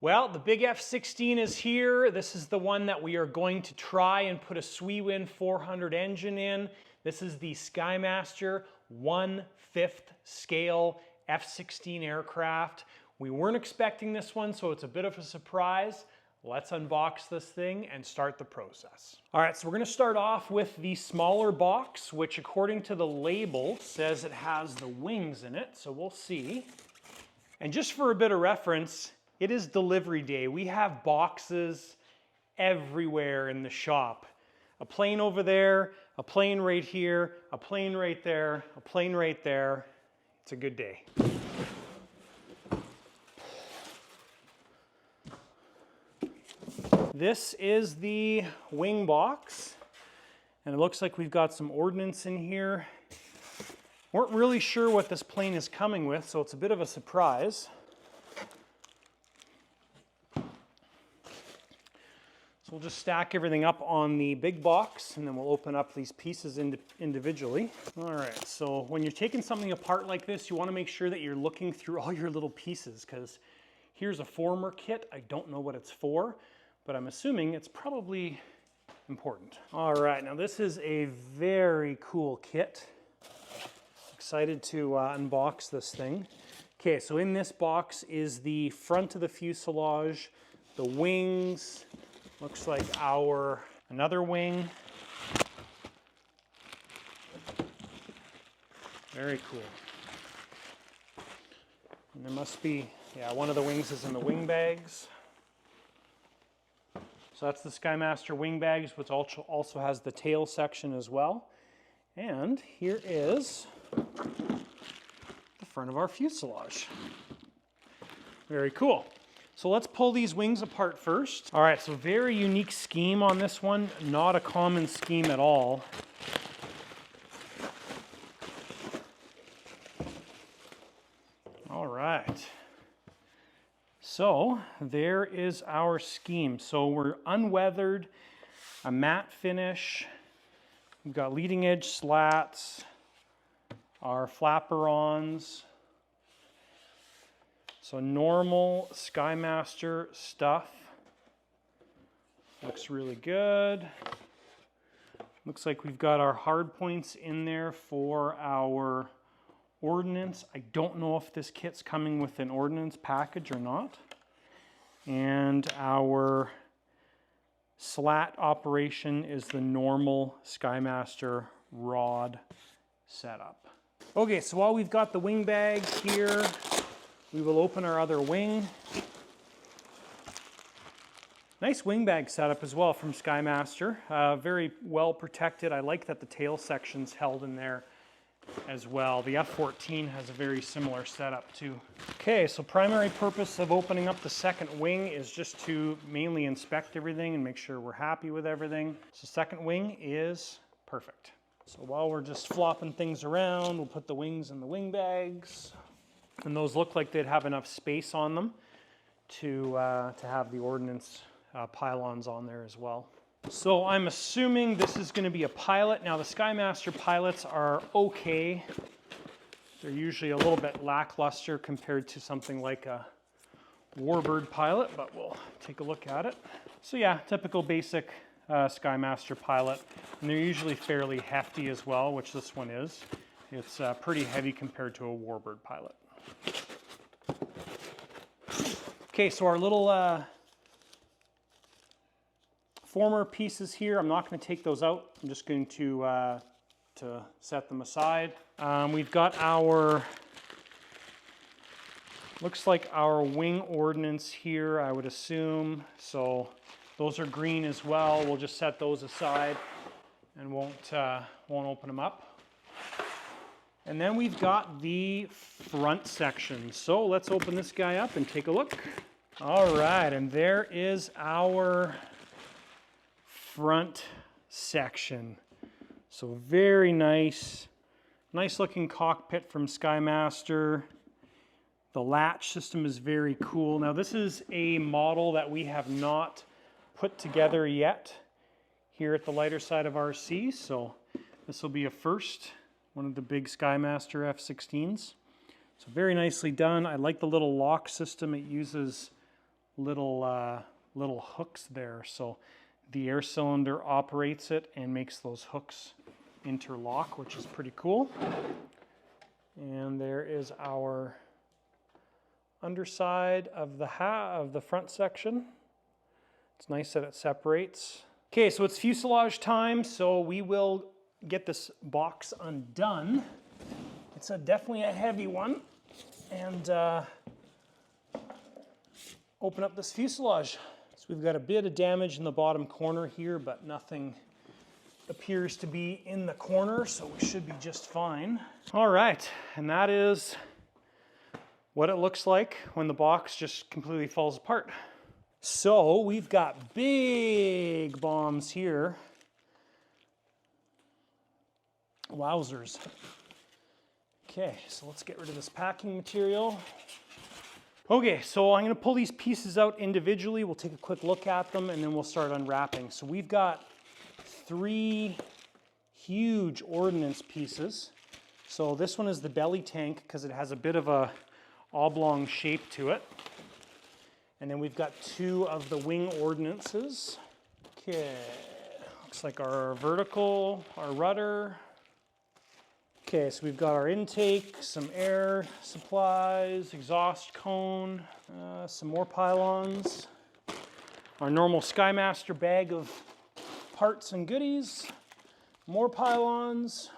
Well, the big F-16 is here. This is the one that we are going to try and put a Sweewind 400 engine in. This is the Skymaster 1/5 scale F-16 aircraft. We weren't expecting this one, so it's a bit of a surprise. Let's unbox this thing and start the process. All right, so we're gonna start off with the smaller box, which according to the label says it has the wings in it, so we'll see. And just for a bit of reference, it is delivery day. We have boxes everywhere in the shop. A plane over there, a plane right here, a plane right there, a plane right there. It's a good day. This is the wing box, and it looks like we've got some ordnance in here. Weren't really sure what this plane is coming with, so it's a bit of a surprise. So we'll just stack everything up on the big box, and then we'll open up these pieces individually. All right, so when you're taking something apart like this, you want to make sure that you're looking through all your little pieces, because here's a former kit. I don't know what it's for, but I'm assuming it's probably important. All right, now this is a very cool kit. Excited to unbox this thing. Okay, so in this box is the front of the fuselage, the wings, looks like another wing. Very cool. And there must be, yeah, one of the wings is in the wing bags. So that's the Skymaster wing bags, which also has the tail section as well. And here is the front of our fuselage. Very cool. So let's pull these wings apart first. All right, so very unique scheme on this one. Not a common scheme at all. All right. So there is our scheme. So we're unweathered, a matte finish. We've got leading edge slats, our flapper-ons. So normal Skymaster stuff. Looks really good. Looks like we've got our hard points in there for our ordnance. I don't know if this kit's coming with an ordnance package or not. And our slat operation is the normal Skymaster rod setup. Okay, so while we've got the wing bag here, we will open our other wing. Nice wing bag setup as well from Skymaster. Very well protected. I like that the tail section's held in there as well. The F-14 has a very similar setup too. Okay, so primary purpose of opening up the second wing is just to mainly inspect everything and make sure we're happy with everything. So second wing is perfect. So while we're just flopping things around, we'll put the wings in the wing bags. And those look like they'd have enough space on them to have the ordnance pylons on there as well. So I'm assuming this is going to be a pilot. Now the Skymaster pilots are okay. They're usually a little bit lackluster compared to something like a Warbird pilot, but we'll take a look at it. So yeah, typical basic Skymaster pilot. And they're usually fairly hefty as well, which this one is. It's pretty heavy compared to a Warbird pilot. Okay, so our little former pieces here, I'm not going to take those out. I'm just going to set them aside. We've got our, looks like our wing ordnance here, I would assume. So those are green as well. We'll just set those aside and won't open them up. And then we've got the front section. So let's open this guy up and take a look. All right, and there is our front section. So very nice looking cockpit from Skymaster. The latch system is very cool. Now this is a model that we have not put together yet here at the lighter side of RC. So this will be a first. One of the big Skymaster F-16s. So very nicely done. I like the little lock system. It uses little hooks there. So the air cylinder operates it and makes those hooks interlock, which is pretty cool. And there is our underside of the front section. It's nice that it separates. Okay, so it's fuselage time, so we will get this box undone. It's definitely a heavy one. And open up this fuselage. So we've got a bit of damage in the bottom corner here, but nothing appears to be in the corner, so we should be just fine. All right, and that is what it looks like when the box just completely falls apart. So we've got big bombs here. Wowzers. Okay, so let's get rid of this packing material. Okay, so I'm going to pull these pieces out individually. We'll take a quick look at them and then we'll start unwrapping. So we've got 3 huge ordnance pieces. So this one is the belly tank because it has a bit of a oblong shape to it. And then we've got 2 of the wing ordnances. Okay, looks like our vertical, our rudder. Okay, so we've got our intake, some air supplies, exhaust cone, some more pylons, our normal Skymaster bag of parts and goodies, more pylons,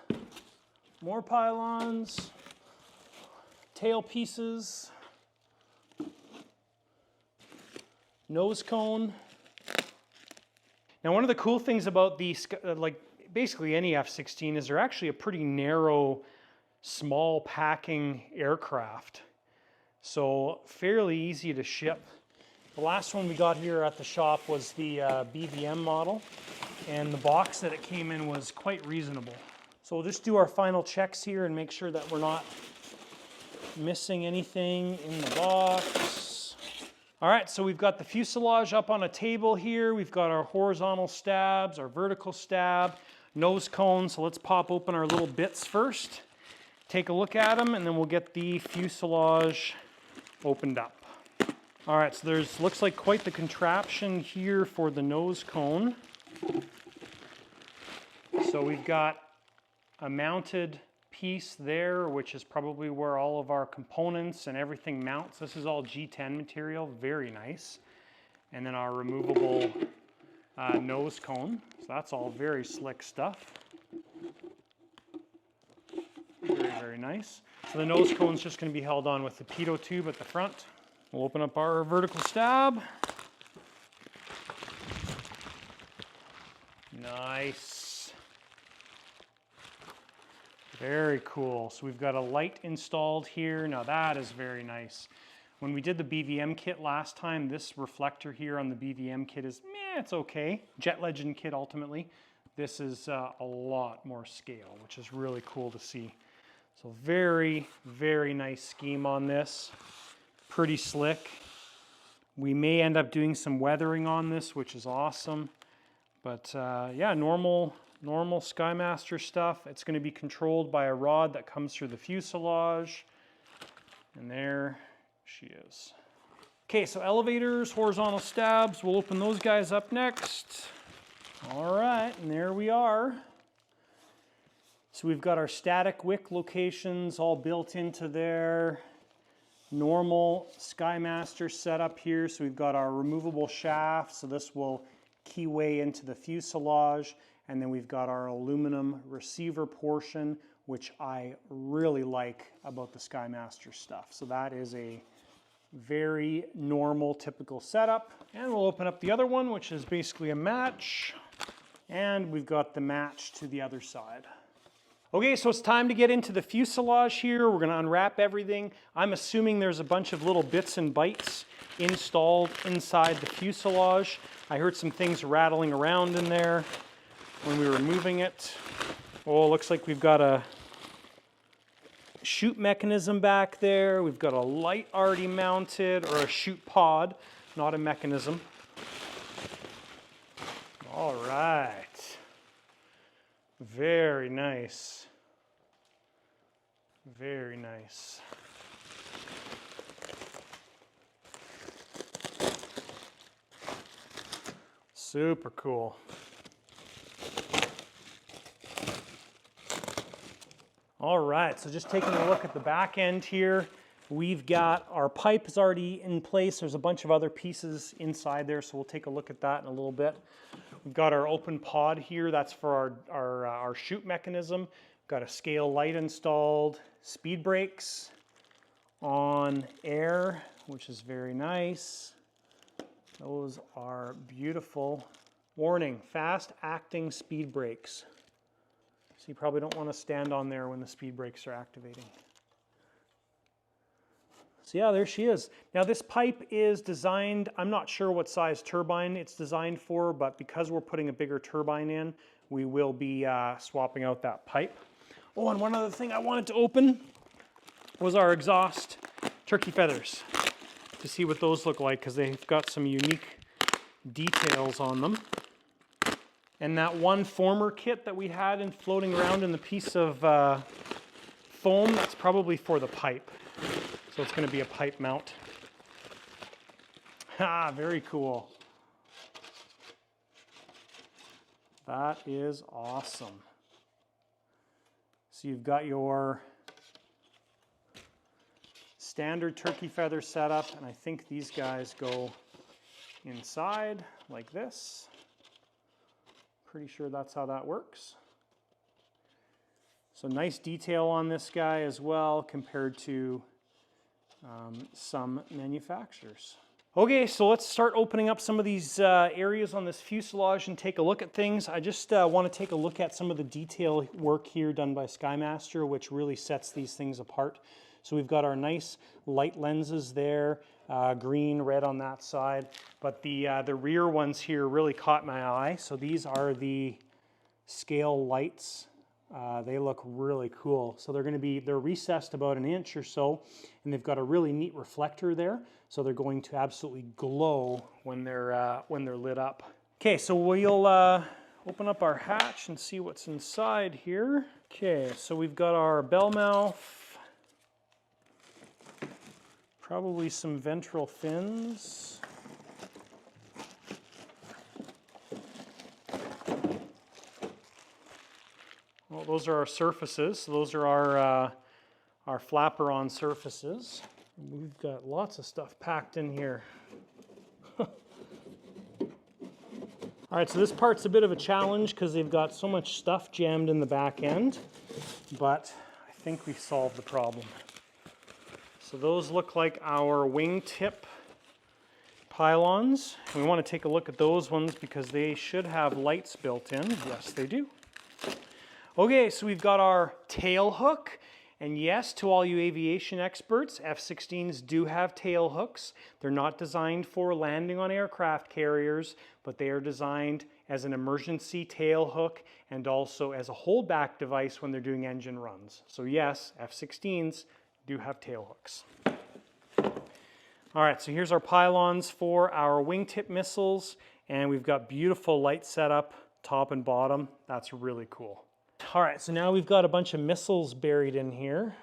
tail pieces, nose cone. Now, one of the cool things about the basically any F-16 is they're actually a pretty narrow, small packing aircraft. So fairly easy to ship. The last one we got here at the shop was the BVM model, and the box that it came in was quite reasonable. So we'll just do our final checks here and make sure that we're not missing anything in the box. All right, so we've got the fuselage up on a table here. We've got our horizontal stabs, our vertical stab, nose cone. So let's pop open our little bits first, take a look at them, and then we'll get the fuselage opened up. All right, so looks like quite the contraption here for the nose cone. So we've got a mounted piece there, which is probably where all of our components and everything mounts. This is all G10 material, very nice. And then our removable nose cone. So that's all very slick stuff. Very, very nice. So the nose cone is just going to be held on with the pitot tube at the front. We'll open up our vertical stab. Nice. Very cool. So we've got a light installed here. Now that is very nice. When we did the BVM kit last time, this reflector here on the BVM kit is, it's okay. Jet Legend kit ultimately. This is a lot more scale, which is really cool to see. So very, very nice scheme on this. Pretty slick. We may end up doing some weathering on this, which is awesome. But yeah, normal Skymaster stuff. It's going to be controlled by a rod that comes through the fuselage. And there she is. Okay, so elevators, horizontal stabs. We'll open those guys up next. All right, and there we are. So we've got our static wick locations all built into there. Normal Skymaster setup here. So we've got our removable shaft. So this will keyway into the fuselage. And then we've got our aluminum receiver portion, which I really like about the Skymaster stuff. So that is a very normal, typical setup. And we'll open up the other one, which is basically a match. And we've got the match to the other side. Okay, so it's time to get into the fuselage here. We're gonna unwrap everything. I'm assuming there's a bunch of little bits and bytes installed inside the fuselage. I heard some things rattling around in there when we were moving it. Oh, looks like we've got a chute mechanism back there. We've got a light already mounted, or a chute pod, not a mechanism. All right. Very nice. Very nice. Super cool. All right, so just taking a look at the back end here, we've got our pipe is already in place. There's a bunch of other pieces inside there, so we'll take a look at that in a little bit. We've got our open pod here. That's for our chute mechanism. We've got a scale light installed, speed brakes on air, which is very nice. Those are beautiful. Warning, fast acting speed brakes. So you probably don't want to stand on there when the speed brakes are activating. So yeah, there she is. Now this pipe is designed, I'm not sure what size turbine it's designed for, but because we're putting a bigger turbine in, we will be swapping out that pipe. Oh, and one other thing I wanted to open was our exhaust turkey feathers to see what those look like, because they've got some unique details on them. And that one former kit that we had floating around in the piece of foam, that's probably for the pipe. So it's going to be a pipe mount. Ah, very cool. That is awesome. So you've got your standard turkey feather setup, and I think these guys go inside like this. Pretty sure that's how that works. So nice detail on this guy as well compared to some manufacturers. Okay, so let's start opening up some of these areas on this fuselage and take a look at things. I just want to take a look at some of the detail work here done by Skymaster, which really sets these things apart. So we've got our nice light lenses there, green, red on that side, but the rear ones here really caught my eye. So these are the scale lights. They look really cool. So they're recessed about an inch or so, and they've got a really neat reflector there. So they're going to absolutely glow when they're lit up. Okay, so we'll open up our hatch and see what's inside here. Okay, so we've got our bell mouth. Probably some ventral fins. Well, those are our surfaces. So those are our flapper-on surfaces. We've got lots of stuff packed in here. All right, so this part's a bit of a challenge because they've got so much stuff jammed in the back end, but I think we've solved the problem. So those look like our wingtip pylons. We want to take a look at those ones because they should have lights built in. Yes, they do. Okay, so we've got our tail hook. And yes, to all you aviation experts, F-16s do have tail hooks. They're not designed for landing on aircraft carriers, but they are designed as an emergency tail hook and also as a holdback device when they're doing engine runs. So yes, F-16s do have tail hooks. All right, so here's our pylons for our wingtip missiles, and we've got beautiful light setup, top and bottom. That's really cool. All right, so now we've got a bunch of missiles buried in here.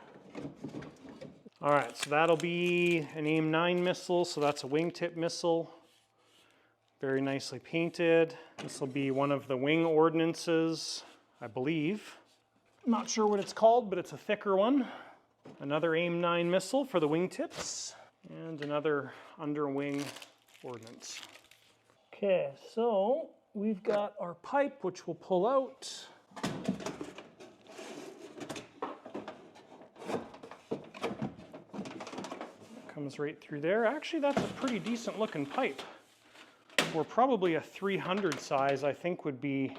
All right, so that'll be an AIM-9 missile, so that's a wingtip missile. Very nicely painted. This will be one of the wing ordnances, I believe. I'm not sure what it's called, but it's a thicker one. Another AIM-9 missile for the wingtips, and another underwing ordnance. Okay, so we've got our pipe, which we'll pull out. Comes right through there. Actually, that's a pretty decent looking pipe. We're probably a 300 size, I think would be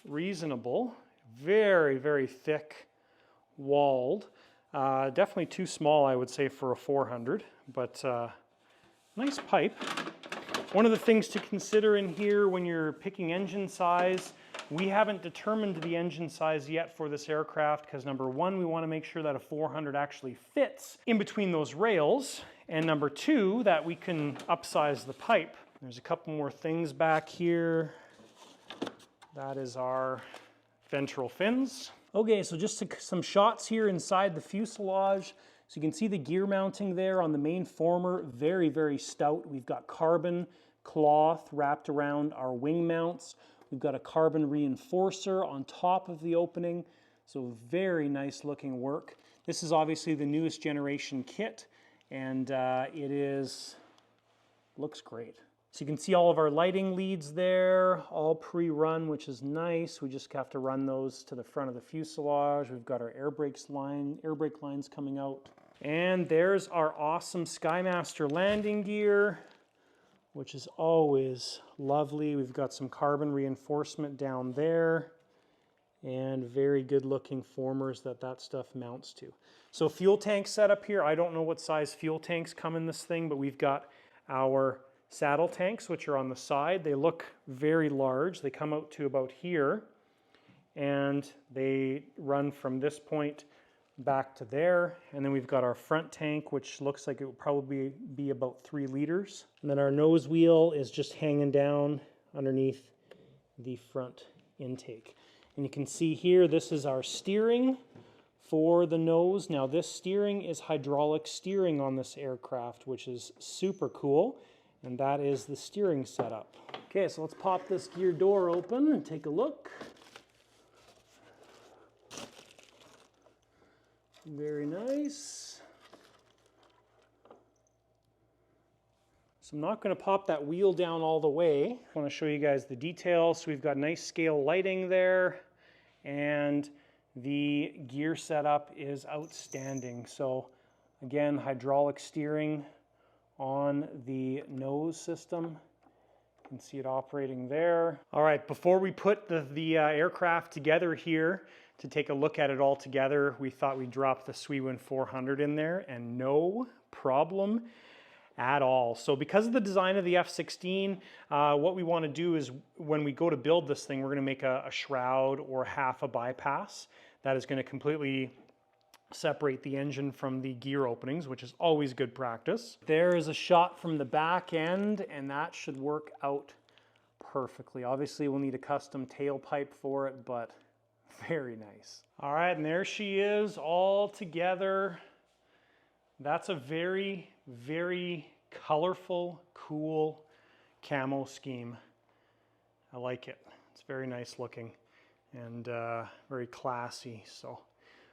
reasonable. Very, very thick walled. Definitely too small, I would say, for a 400, but nice pipe. One of the things to consider in here when you're picking engine size, we haven't determined the engine size yet for this aircraft because number one, we want to make sure that a 400 actually fits in between those rails, and number two, that we can upsize the pipe. There's a couple more things back here. That is our ventral fins. Okay, so just some shots here inside the fuselage. So you can see the gear mounting there on the main former, very, very stout. We've got carbon cloth wrapped around our wing mounts. We've got a carbon reinforcer on top of the opening. So very nice looking work. This is obviously the newest generation kit, and looks great. So you can see all of our lighting leads there, all pre-run, which is nice. We just have to run those to the front of the fuselage. We've got our air brake lines coming out. And there's our awesome Skymaster landing gear, which is always lovely. We've got some carbon reinforcement down there and very good looking formers that stuff mounts to. So fuel tank setup here. I don't know what size fuel tanks come in this thing, but we've got our saddle tanks, which are on the side. They look very large. They come out to about here, and they run from this point back to there. And then we've got our front tank, which looks like it would probably be about 3 liters. And then our nose wheel is just hanging down underneath the front intake. And you can see here, this is our steering for the nose. Now this steering is hydraulic steering on this aircraft, which is super cool. And that is the steering setup. Okay, so let's pop this gear door open and take a look. Very nice. So I'm not going to pop that wheel down all the way. I want to show you guys the details. So we've got nice scale lighting there, and the gear setup is outstanding. So again, hydraulic steering on the nose system. You can see it operating there. All right, before we put the aircraft together here to take a look at it all together, we thought we'd drop the Swiwin 400 in there, and no problem at all. So because of the design of the F-16, what we want to do is when we go to build this thing, we're going to make a shroud or half a bypass that is going to completely separate the engine from the gear openings, which is always good practice. There is a shot from the back end, and that should work out perfectly. Obviously, we'll need a custom tailpipe for it, but very nice. All right, and there she is all together. That's a very, very colorful, cool camo scheme. I like it. It's very nice looking and very classy. So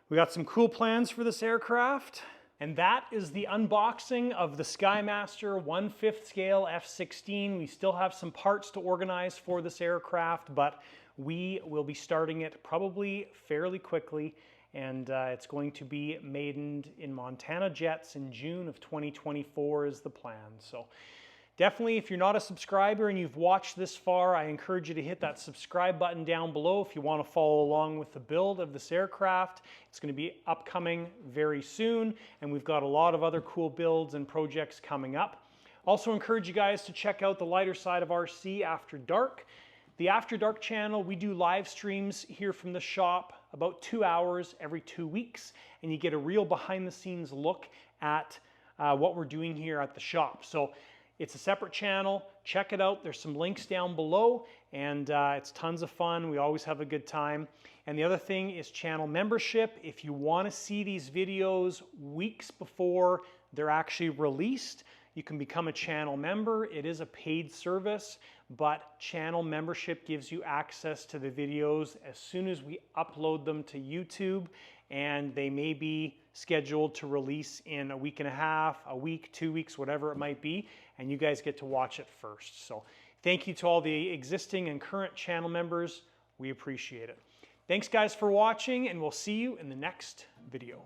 we got some cool plans for this aircraft. And that is the unboxing of the Skymaster 1/5 scale F-16. We still have some parts to organize for this aircraft, but we will be starting it probably fairly quickly, and it's going to be made in Montana Jets in June of 2024 is the plan. So definitely, if you're not a subscriber and you've watched this far, I encourage you to hit that subscribe button down below if you want to follow along with the build of this aircraft. It's going to be upcoming very soon, and we've got a lot of other cool builds and projects coming up. Also encourage you guys to check out the lighter side of RC After Dark. The After Dark channel, we do live streams here from the shop about 2 hours every 2 weeks, and you get a real behind the scenes look at what we're doing here at the shop. So it's a separate channel. Check it out. There's some links down below, and it's tons of fun. We always have a good time. And the other thing is channel membership. If you want to see these videos weeks before they're actually released, you can become a channel member. It is a paid service, but channel membership gives you access to the videos as soon as we upload them to YouTube, and they may be scheduled to release in a week and a half, a week, 2 weeks, whatever it might be, and you guys get to watch it first. So thank you to all the existing and current channel members. We appreciate it. Thanks guys for watching, and we'll see you in the next video.